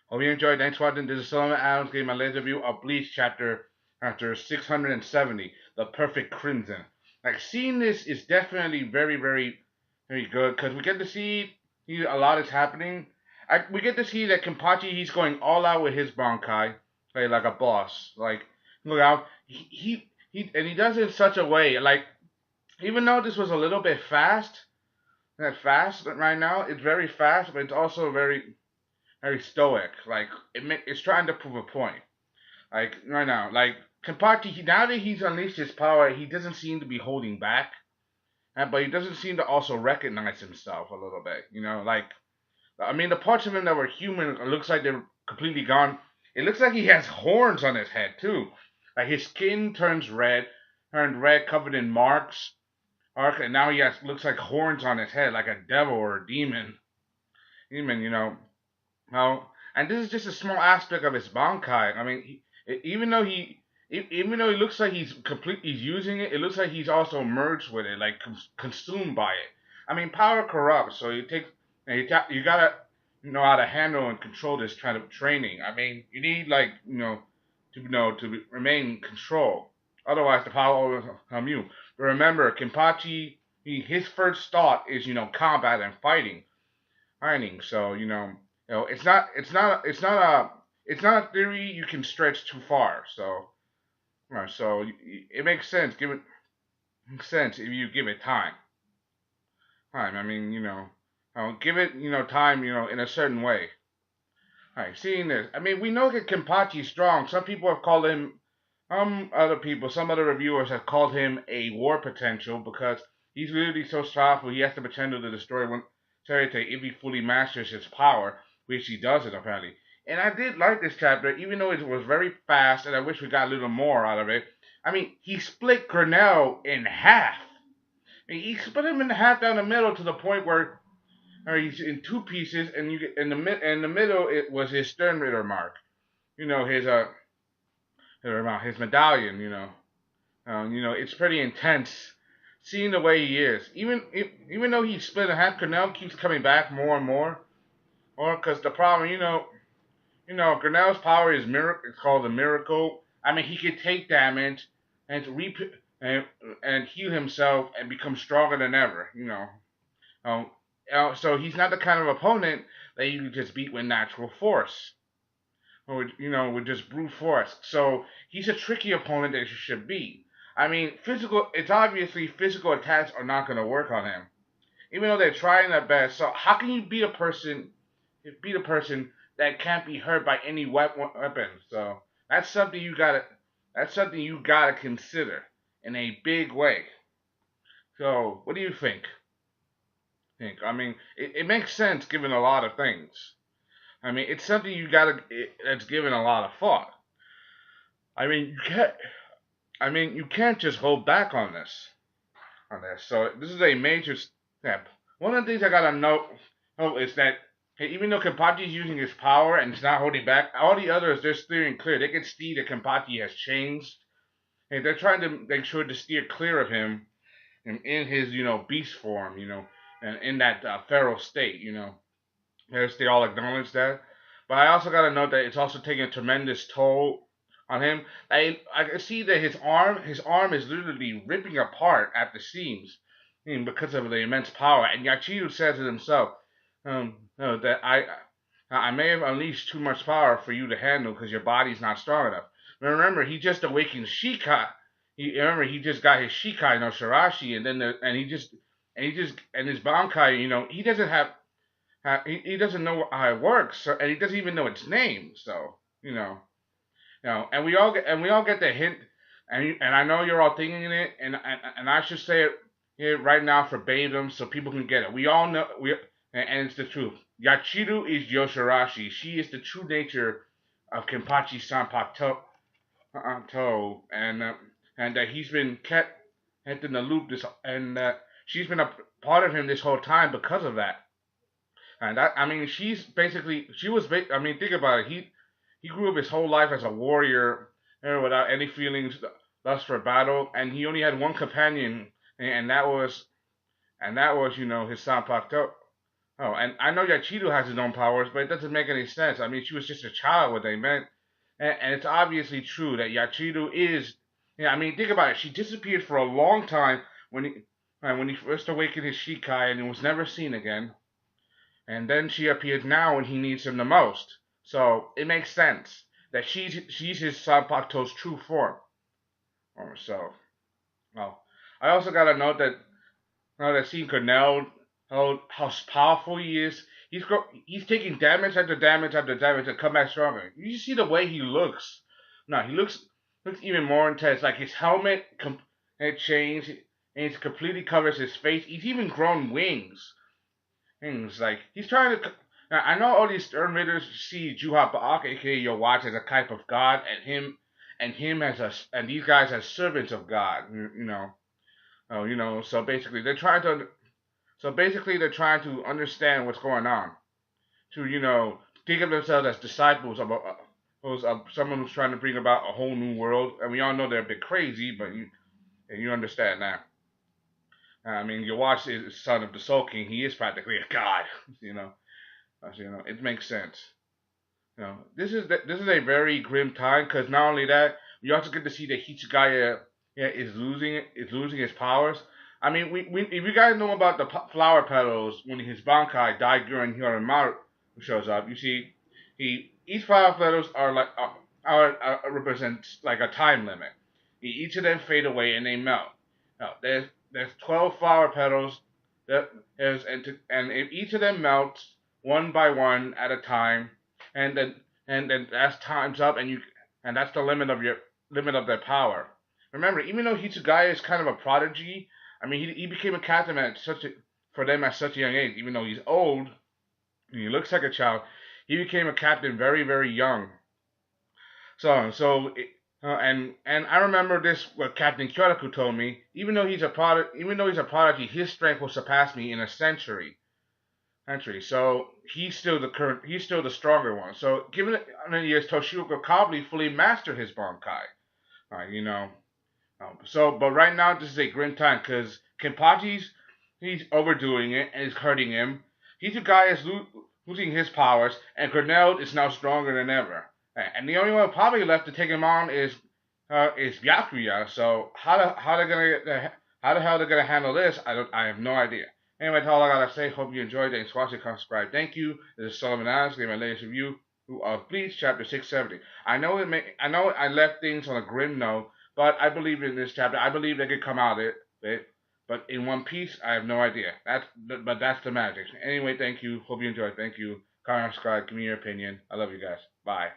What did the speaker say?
Hope you enjoyed. Thanks for watching. This is Solomon Adams giving my latest review of Bleach chapter 670, The Perfect Crimson. Like, seeing this is definitely very, very, very good because we get to see a lot is happening. We get to see that Kenpachi, he's going all out with his Bankai, like a boss. Like, look out. And he does it in such a way, like, even though this was a little bit fast right now, it's very fast, but it's also very stoic. Like it's trying to prove a point. Like right now, like Kenpachi, now that he's unleashed his power, he doesn't seem to be holding back, but he doesn't seem to also recognize himself a little bit. Like I mean, the parts of him that were human looks like they're completely gone. It looks like he has horns on his head too. Like his skin turned red, covered in marks. And now he has looks like horns on his head, like a devil or a demon. No, and this is just a small aspect of his Bankai. I mean, even though he looks like he's using it, it looks like he's also merged with it, like consumed by it. I mean, power corrupts, so you gotta know how to handle and control this kind of training. I mean, you need like to remain in control. Otherwise, the power will come you. But remember, Kenpachi, his first thought is combat and fighting. So it's not a theory you can stretch too far. So it makes sense. Makes sense if you give it time. I mean, give it time in a certain way. All right, seeing this, I mean, we know that Kenpachi is strong. Some people have called him, some other reviewers have called him a war potential because he's literally so powerful. He has the potential to destroy one territory if he fully masters his power, which he doesn't apparently. And I did like this chapter, even though it was very fast, and I wish we got a little more out of it. I mean, he split Grinnell in half. I mean, he split him in half down the middle to the point where he's in two pieces, and you get in the middle it was his Sternritter mark. His his medallion. It's pretty intense seeing the way he is. Even though he's split in half, Grinnell keeps coming back more and more. Or because the problem, Grinnell's power is miracle. It's called a miracle. I mean, he could take damage and and heal himself and become stronger than ever. Um, so he's not the kind of opponent that you can just beat with natural force or with just brute force. So he's a tricky opponent that you should beat. I mean, it's obviously physical attacks are not going to work on him, even though they're trying their best. So how can you beat a person that can't be hurt by any weapon? So that's something you gotta consider in a big way. So what do you think? I mean, it makes sense given a lot of things. I mean, it's something that's given a lot of thought. I mean, you can't just hold back on this. So this is a major step. One of the things I gotta note is that even though Kenpachi is using his power and it's not holding back, all the others they're steering clear. They can see that Kenpachi has changed, and they're trying to make sure to steer clear of him in his beast form, and in that feral state. They all acknowledge that. But I also got to note that it's also taking a tremendous toll on him. I can see that his arm is literally ripping apart at the seams, because of the immense power. And Yachiru says it himself, that I may have unleashed too much power for you to handle because your body's not strong enough. But remember, he just awakened Shika. He just got his Shikai no Shirashi, and his Bankai. He doesn't he doesn't know how it works, and he doesn't even know its name. So and we all get the hint, and I know you're all thinking it, and I should say it here right now verbatim so people can get it. We all know and it's the truth. Yachiru is Yoshirashi. She is the true nature of Kenpachi Sanpakuto, and that he's been kept in the loop and she's been a part of him this whole time because of that. And that, I mean, I mean, think about it. He grew up his whole life as a warrior, without any feelings thus for battle, and he only had one companion, and that was his Sanpakuto. Oh, and I know Yachido has his own powers, but it doesn't make any sense. I mean, she was just a child when they met, and it's obviously true that Yachido is. Yeah, I mean, think about it. She disappeared for a long time when he first awakened his Shikai and was never seen again, and then she appeared now when he needs him the most. So it makes sense that she's his Sanpakuto's true form. So, oh, I also gotta note that now that seeing Cornell, how powerful he is, he's taking damage after damage after damage to come back stronger. You see the way he looks. No, he looks even more intense. Like his helmet had changed, and it completely covers his face. He's even grown wings. Things like he's trying to. Now, I know all these Stern Raiders see Juha Ba'ak, aka your watch, as a type of god, and him as and these guys as servants of God. You know. Oh, you know. So basically, they're trying to understand what's going on. To think of themselves as disciples of someone who's trying to bring about a whole new world. And we all know they're a bit crazy, but you understand now. I mean, your watch is son of the Soul King. He is practically a god. You know. It makes sense. This is a very grim time because not only that, we also get to see that Hitsugaya is losing his powers. I mean, if you guys know about the flower petals when his Bankai Daiguren Hyorimaru shows up, you see each flower petals represents like a time limit. Each of them fade away and they melt. Now, there's 12 flower petals that and if each of them melts one by one at a time, and then as time's up, and that's the limit of their power. Remember, even though Hitsugaya is kind of a prodigy, I mean he became a captain for them at such a young age. Even though he's old and he looks like a child, he became a captain very very young. And I remember this what Captain Kyoraku told me. Even though he's a prodigy, his strength will surpass me in a century. So he's still the stronger one. So given it many years, Toshiro could probably fully master his Bankai. You know. But right now this is a grim time because he's overdoing it and it's hurting him. Hitsugaya is losing his powers, and Cornell is now stronger than ever. And the only one probably left to take him on is Byakuya. So how the hell they're gonna handle this? I have no idea. Anyway, that's all I gotta say. Hope you enjoyed. Thanks for watching. Subscribe. Thank you. This is Solomon Adams. Gave my latest review of Bleach, chapter 670. I know I left things on a grim note, but I believe in this chapter. I believe they could come out of it. But in One Piece, I have no idea. That's the magic. Anyway, thank you. Hope you enjoyed. Thank you. Comment, subscribe. Give me your opinion. I love you guys. Bye.